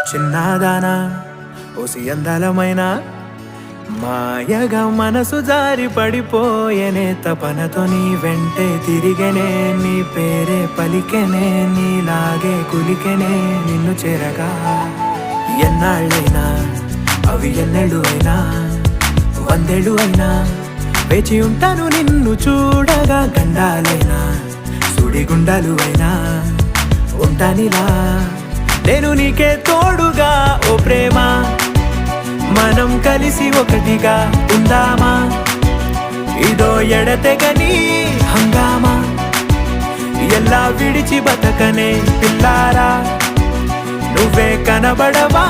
చిన్నదానా ఓసి అందలమైన మాయగా మనసు జారి పడిపోయేనే తపనతో నీ వెంటే తిరిగనే నీ పేరే పలికెనే నీలాగే కులికెనే నిన్ను చేరగా ఎన్నాళ్ళైనా అవి ఎన్నెళ్ళు అయినా వందేళ్ళు అయినా వేచి ఉంటాను నిన్ను చూడగా గండాలైనా సుడిగుండాలు అయినా ఉంటానిలా నేను నీకే తోడుగా ఓ ప్రేమ మనం కలిసి ఒకటిగా ఉందామా ఇదో ఎడతెగని హంగామా ఎలా విడిచి బతకనే పిల్లారా నువ్వే కనబడవా